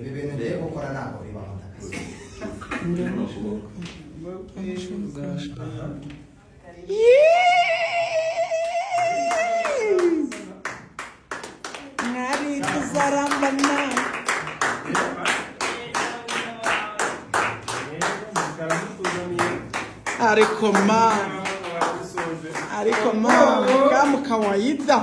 ibi bintu ngiye gukora ntabwo bibaho ndakazi. Ngari kuzarambana. Ariko ma kama kawaida.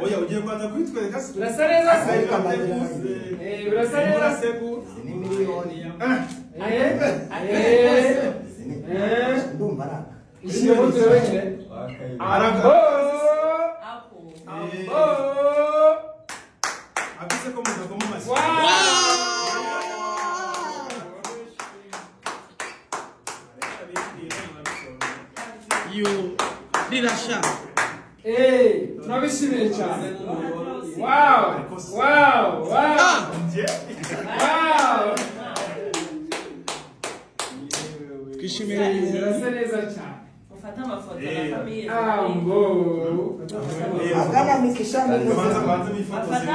Oya ugiye kwanza kwitwereka se. Urasaneza se. Urasaneza se. Ni miliyoni. Ndumva araka. Ishire moto wewe. Araka. Abise ko muzakoma masi. Yo dirasha. Tunabishimiye cyane. Wow! Wow! Wow! Wow! Kishimira Birasa neza cyane. Ufata amafoto na famille. Ambo. Agana mikishani. Banza bifotoze.